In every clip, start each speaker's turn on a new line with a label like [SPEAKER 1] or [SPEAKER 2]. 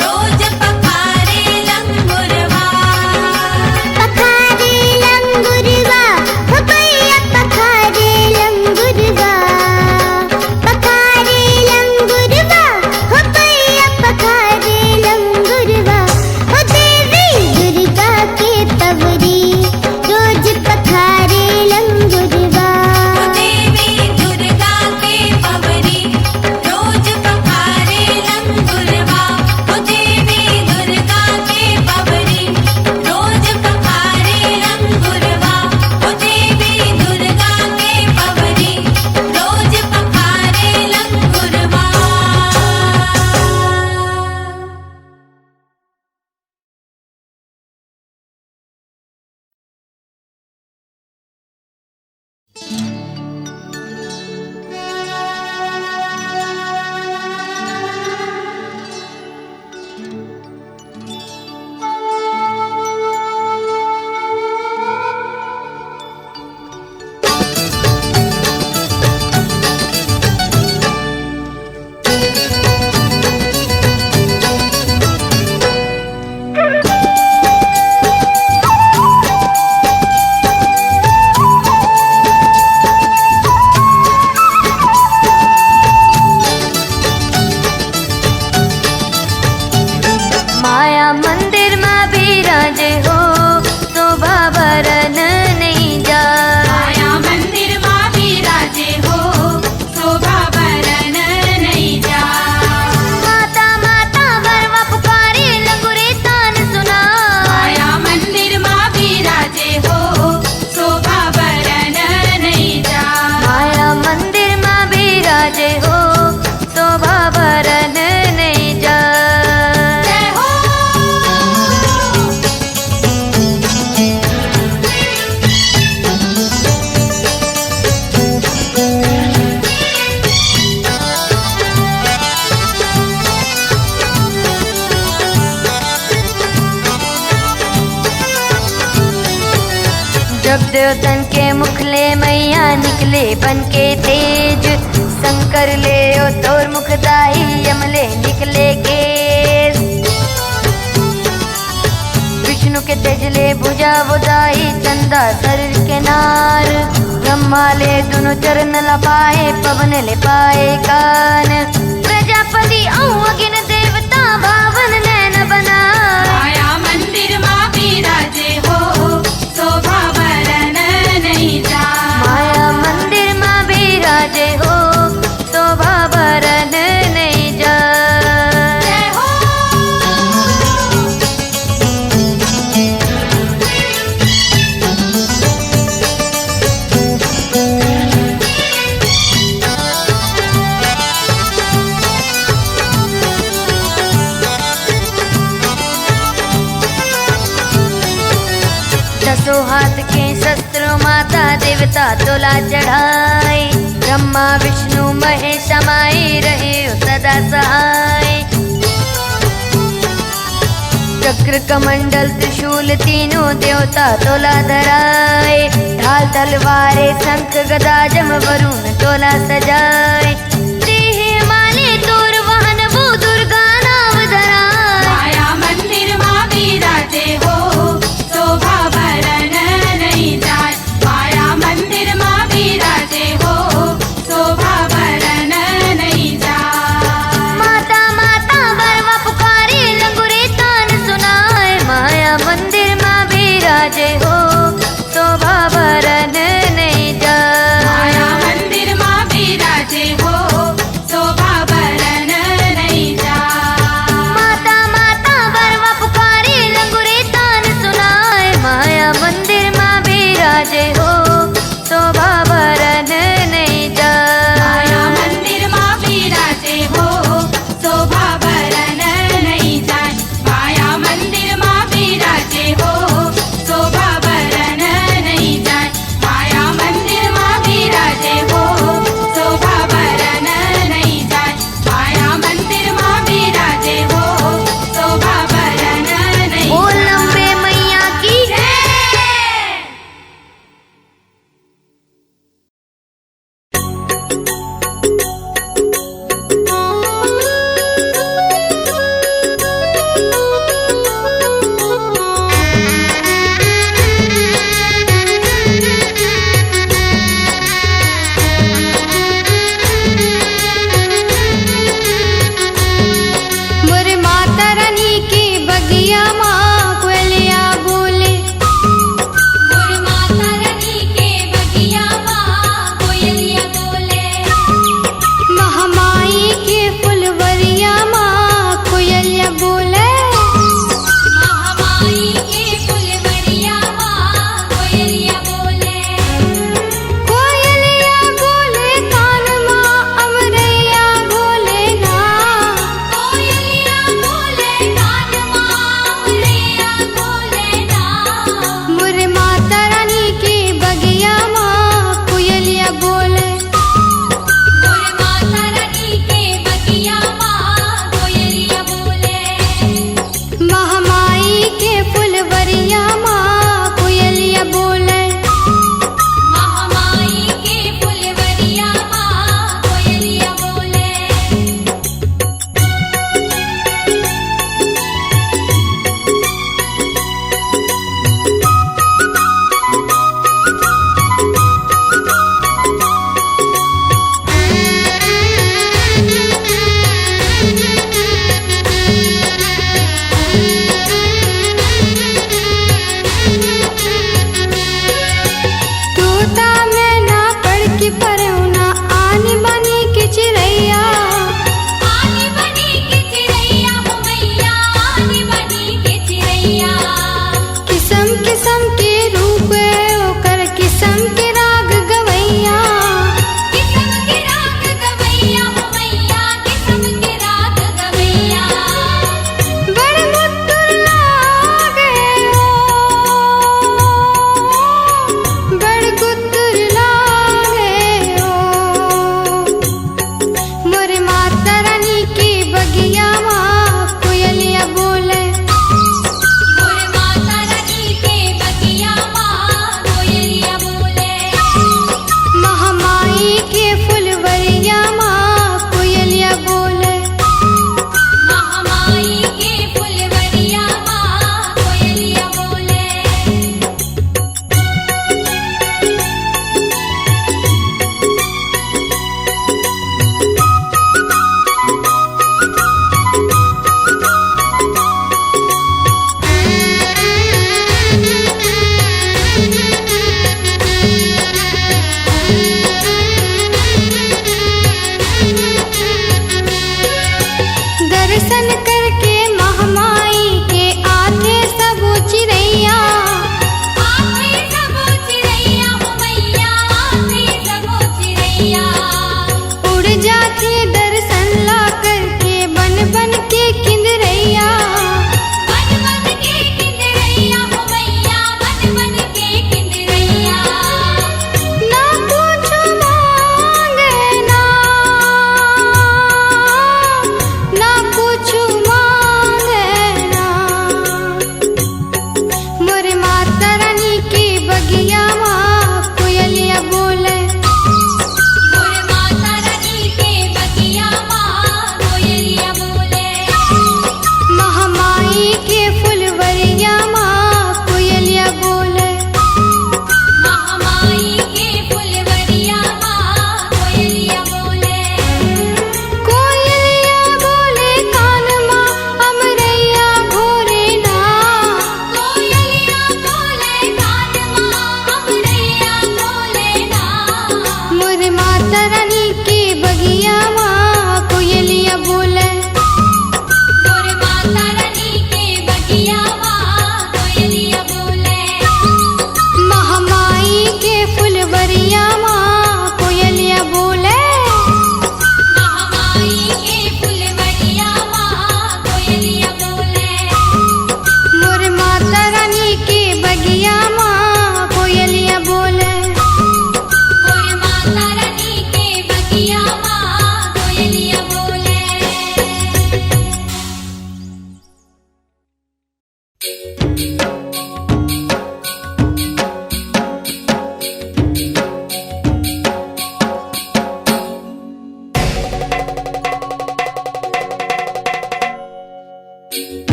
[SPEAKER 1] रोज देवतन के मुखले मैया निकले बन के तेज। शंकर ले ओ तोर मुखदाई यमले निकले केस। विष्णु के तेजले भुजा बुदाई चंदा शरीर के नार। ब्रह्मा ले दोनों चरण लपाए पवन ले पाए कान। प्रजापति औ अगिन देवता भावन नैन बनाए।
[SPEAKER 2] माया मंदिर माँ बिराजे हो शोभा बरन नहीं जाए।
[SPEAKER 1] माया मंदिर माँ बिराजे हो शोभा बरन नहीं जाए।
[SPEAKER 2] जय हो
[SPEAKER 1] दसों हाथ के शस्त्र माता देवता तोला चढ़ाए। ब्रह्मा विष्णु महेश समाये रहे सदा सहाय। चक्र कमंडल त्रिशूल तीनों देवता तोला धराए। ढाल तलवारे शंख गदा जम वरुण तोला सजाए। देह माले तोर वाहन वो दुर्गा नाम धराए।
[SPEAKER 2] माया मंदिर माँ बिराजे हो शोभा बरन नहीं जाए। माया मंदिर माँ बिराजे हो शोभा बरन नहीं जाए।
[SPEAKER 1] माता माता बरवा पुकारे लंगुरे तान सुनाए। माया मंदिर माँ बिराजे हो शोभा बरन नहीं जाए।
[SPEAKER 2] माया मंदिर माँ बिराजे हो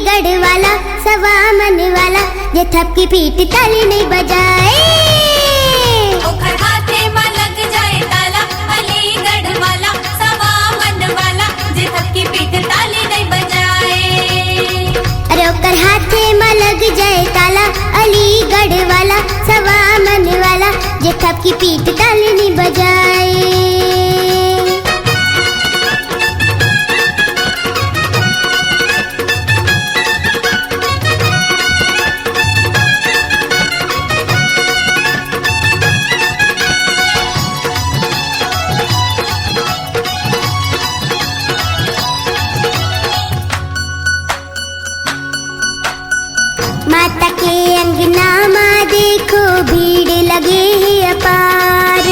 [SPEAKER 3] अलीगढ़ वाला सवा मन वाला जे थपकी पीट ताली नहीं बजाए।
[SPEAKER 2] ओकर हाथे में लग जाए ताला अलीगढ़ वाला सवा मन वाला जे थपकी पीट ताली नहीं बजाए।
[SPEAKER 3] अरे ओकर हाथे में लग जाए ताला अलीगढ़ वाला सवा मन वाला जे थपकी पीट ताली नहीं बजाए। माता के अंगना में देखो भीड़ लगे है अपार।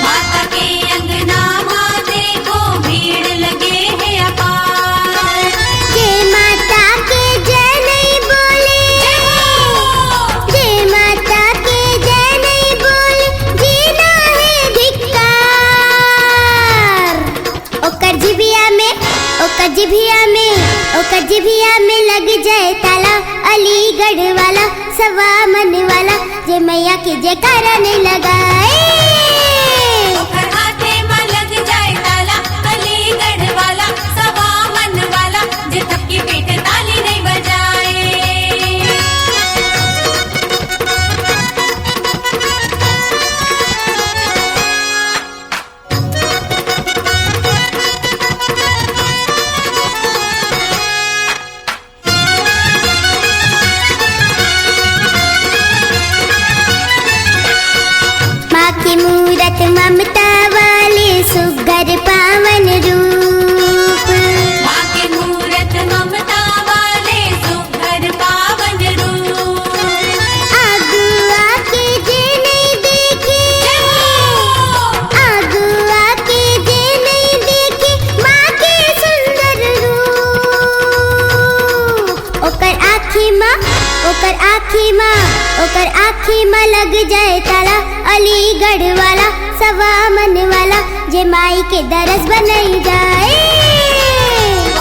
[SPEAKER 2] माता के अंगना में देखो भीड़ लगे है अपार।
[SPEAKER 3] जय माता के जय नहीं बोले, जय माता के जय नहीं बोले जीना है धिक्कार। ओकर जिभिया में लग जाए ताला अलीगढ़ वाला सवा मन वाला जे मैया के जयकारा नहीं लगाए।
[SPEAKER 2] ओकर हाथे में लग जाए ताला अलीगढ़ वाला सवा मन वाला जे थपकी पीट ताली नहीं बजाए।
[SPEAKER 3] माँ की मूरत ममता वाले सुघर पावन रूप।
[SPEAKER 2] माँ के मूरत ममता वाले सुघर पावन रूप।
[SPEAKER 3] आगुआ के जे नहीं देखे, आगुआ के जे नहीं देखे माँ के सुंदर रूप। ओकर आँखी माँ लग जाए ताला अलीगढ़ वाला सवा मन वाला जे माई के दरस बनाई जाए।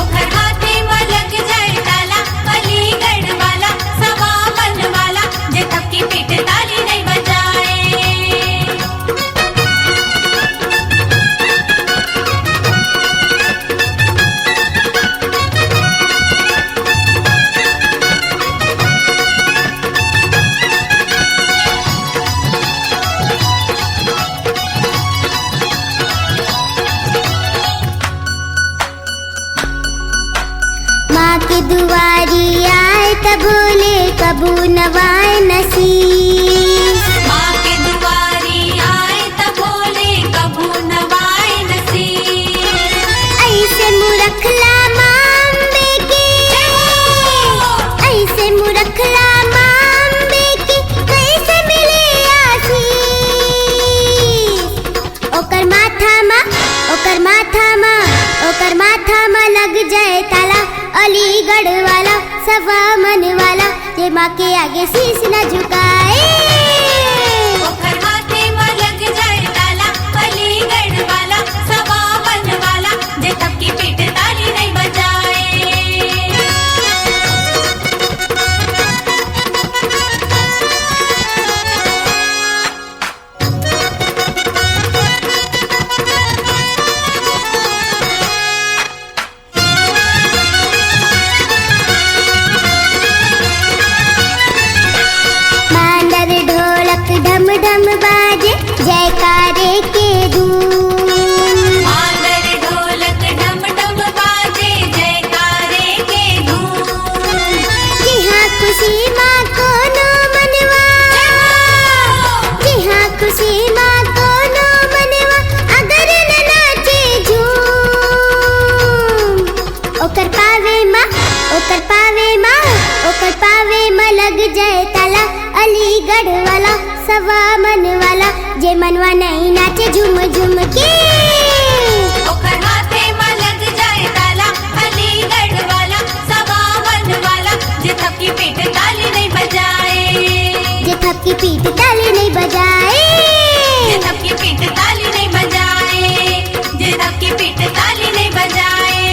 [SPEAKER 2] ओकर हाथे में लग जाए ताला अलीगढ़ वाला सवा मन वाला जे थपकी पीट ताली नहीं बजाए।
[SPEAKER 3] माँ के दुआरी आए तब बोले कबू नवाए नसीब।
[SPEAKER 2] माँ के दुआरी आए तब बोले कबू नवाए नसीब।
[SPEAKER 3] ऐसे मुरखला माम्बे के, ऐसे मुरखला माम्बे के कैसे मिले आशीष। ओकर माथा मा लग जाए ताला अलीगढ़ वाला सवा मन वाला जे माँ के आगे शीश न झुकाए।
[SPEAKER 2] ओकर हाथे में लग जाए ताला अलीगढ़ वाला सवा मन वाला जे थपकी पीट ताली नहीं बजाए।
[SPEAKER 3] मांदर ढोलक ढम ढम बाजे जयकारे के धूम।
[SPEAKER 2] मांदर ढोलक ढम ढम बाजे जयकारे के धूम।
[SPEAKER 3] जिहाँ खुशी माँ को नो मनवा, जिहाँ खुशी माँ को नो मनवा अगर न नाचे झूम। ओकर पावे माँ लग जाए ताला अलीगढ़ वाला सवा मन वाला जे मनवा नहीं नाचे झूम झूम के।
[SPEAKER 2] ओकर हाथे में लग जाए ताला अलीगढ़ वाला सवा मन वाला जे थपकी पीट ताली नहीं बजाए।
[SPEAKER 3] जे थपकी पीट ताली नहीं बजाए।
[SPEAKER 2] जे थपकी पीट ताली नहीं बजाए। जे थपकी पीट ताली नहीं बजाए।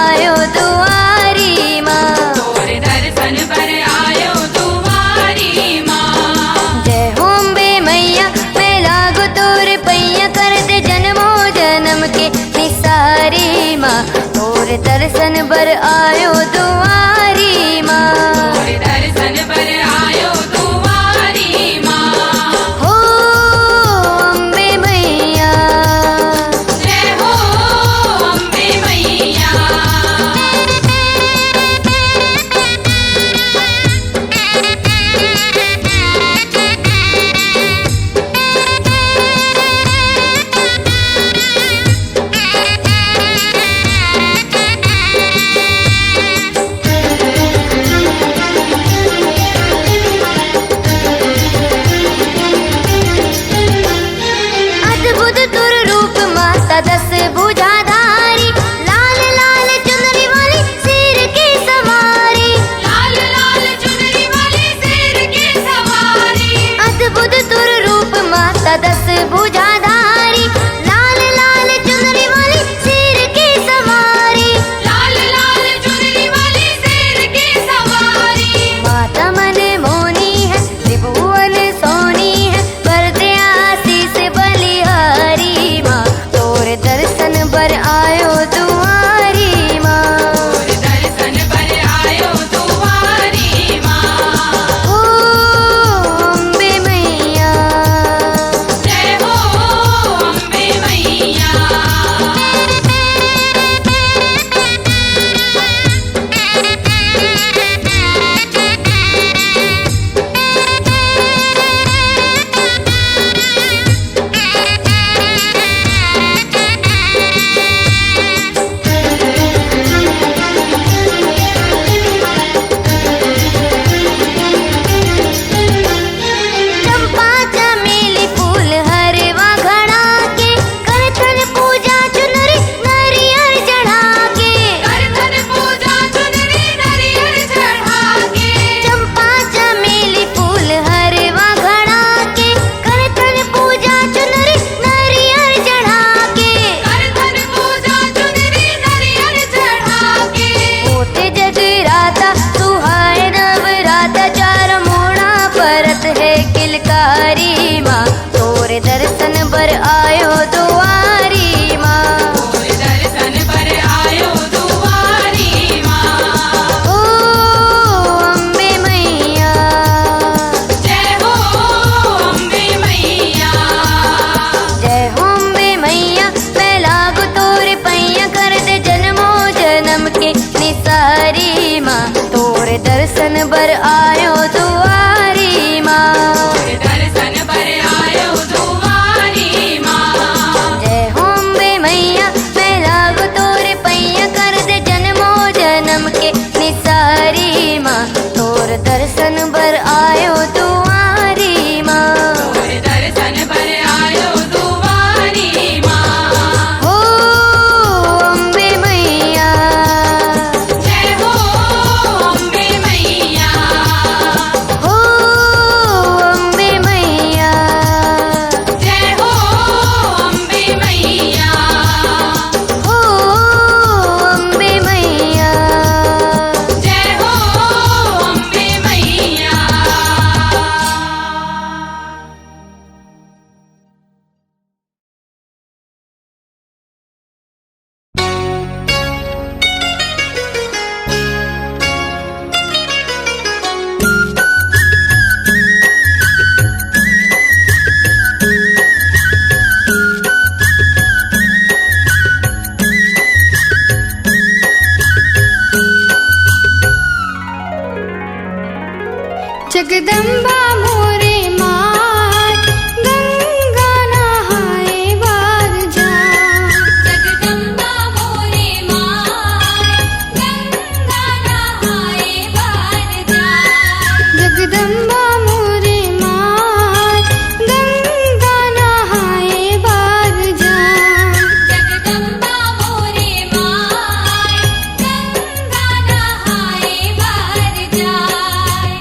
[SPEAKER 1] आयो दुआरी माँ।
[SPEAKER 2] तोरे दर्शन पर आयो दुआरी माँ।
[SPEAKER 1] जय हो अम्बे मैया मैं लागो तोरे पैया कर दे जन्मो जन्म के निसारी माँ। तोरे दर्शन पर आयो दुआरी माँ।
[SPEAKER 2] तोरे दर्शन पर आयो दुआरी माँ।
[SPEAKER 1] हो अम्बे मैया
[SPEAKER 2] जय हो अम्बे मैया।
[SPEAKER 1] अद्भुत तुर रूप माता दस भुजाधारी, लाल लाल चुनरी वाली सिर की सवारी।
[SPEAKER 2] लाल लाल चुनरी वाली शेर की सवारी।
[SPEAKER 1] अद्भुत तुर रूप माता दस भुजाधारी, लाल लाल चुनरी वाली सिर की सवारी।
[SPEAKER 2] लाल लाल चुनरी वाली शेर की सवारी।
[SPEAKER 1] माता मन मोनी है त्रिभुवन सोनी है, वरदे आशीष बलिहारी माँ। तोरे दर्शन पर आयो दुआरी माँ।
[SPEAKER 2] तोरे दर्शन पर आयो दुआरी माँ।
[SPEAKER 1] ओ अम्बे मैया
[SPEAKER 2] जय हो अम्बे मैया।
[SPEAKER 1] चंपा चमेली फूल हरवा घड़ा के, करथन पूजा चुनरी नारियल चढ़ा के।
[SPEAKER 2] करधन पूजा चुनरी नारियल चढ़ा के।
[SPEAKER 1] चंपा चमेली फूल हरवा घड़ा के, करथन पूजा चुनरी नारियल चढ़ा के।
[SPEAKER 2] करधन पूजा चुनरी नारियल चढ़ा के।
[SPEAKER 1] होते जगराता सुहाए नवराता, चार मोड़ा परत है किलकारी माँ। तोरे दर्शन पर आयो दुआरी माँ।
[SPEAKER 2] तोरे दर्शन पर आयो दुआरी माँ।
[SPEAKER 1] ओ अम्बे मैया
[SPEAKER 2] जय हो अम्बे मैया।
[SPEAKER 1] जय हो अम्बे मैया मैं लागो तोरे पैया कर दे जन्मो जन्म के निसारी माँ। तोरे दर्शन पर आयो दुआरी माँ।
[SPEAKER 2] तोरे दर्शन पर आयो दुआरी माँ।
[SPEAKER 1] जय हो अम्बे मैया मैं लागो तोरे पैया कर दे जन्मो जन्म के निसारी माँ। तोर दर्शन पर आयो दुआरी माँ।
[SPEAKER 2] तोरे दर्शन पर आयो दुआरी माँ।
[SPEAKER 1] हो अम्बे मैया
[SPEAKER 2] जय हो अम्बे मैया।
[SPEAKER 1] हो अम्बे मैया
[SPEAKER 2] जय हो अम्बे मैया।
[SPEAKER 1] हो अम्बे मैया
[SPEAKER 2] जय हो अम्बे मैया।
[SPEAKER 4] जगदम्बा मोरे मात गंगा नहाए बार जा।
[SPEAKER 2] जगदम्बा मोरे माय गंगा नहाए बार जा।
[SPEAKER 4] जगदम्बा मोरे मात गंगा नहाए बार जा।
[SPEAKER 2] जगदम्बा मोरे माय गंगा नहाए बार जाय।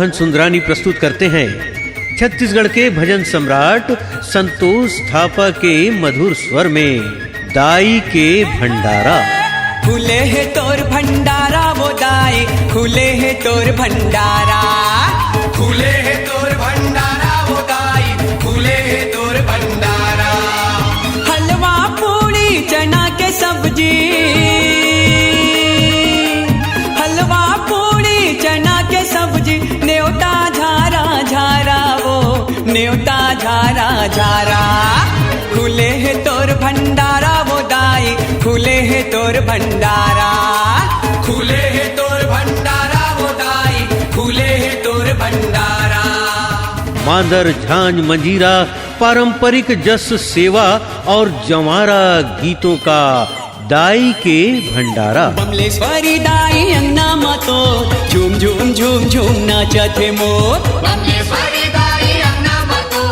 [SPEAKER 5] मोहन सुंदरानी प्रस्तुत करते हैं छत्तीसगढ़ के भजन सम्राट संतोष थापा के मधुर स्वर में दाई के भंडारा।
[SPEAKER 6] खुले है तोर भंडारा वो दाई, खुले है तोर भंडारा, खुले है तोर भंडारा वो दाई, खुले है तोर भंडारा। हलवा पूड़ी चना के सब्जी, हलवा पूड़ी चना के सब्जी, न्योता झारा झारा वो न्योता झारा झारा। खुले है तोर भंडारा वो दाई, खुले है तोर भंडारा, खुले है तोर भंडारा वो दाई, खुले है तोर भंडारा।
[SPEAKER 5] मांदर, झांझ, मंजीरा, पारंपरिक जस सेवा और जवारा गीतों का दाई के भंडारा।
[SPEAKER 6] बमलेश्वरी दाई अंगना मातो झूम झूम झूम झूम नाचत है मोर, बमलेश्वरी दाई अंगना मातो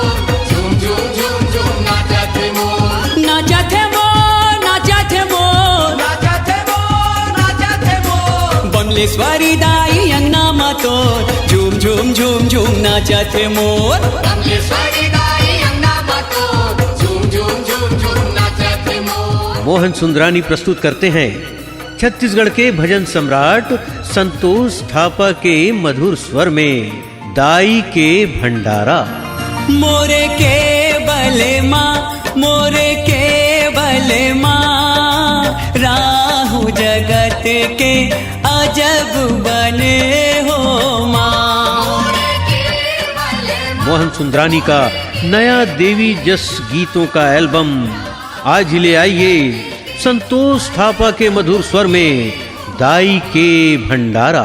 [SPEAKER 6] झूम झूम झूम झूम नाचत है मोर, नाचत है मोर, नाचत है मोर, नाचत है मोर, नाचत है मोर। बमलेश्वरी दाई अंगना मातो झूम झूम झूम झूम नाचत है मोर, बमलेश्वरी दाई अंगना मातो झूम झूम झूम झूम नाचत है मोर।
[SPEAKER 5] मोहन सुंदरानी प्रस्तुत करते हैं छत्तीसगढ़ के भजन सम्राट संतोष थापा के मधुर स्वर में दाई के भंडारा।
[SPEAKER 6] मोरे के बले माँ, मोरे के बले माँ, राहु जगत के अजब बने हो माँ।
[SPEAKER 5] मोहन सुंदरानी का नया देवी जस गीतों का एल्बम आज ही ले आइए संतोष थापा के मधुर स्वर में दाई के भंडारा।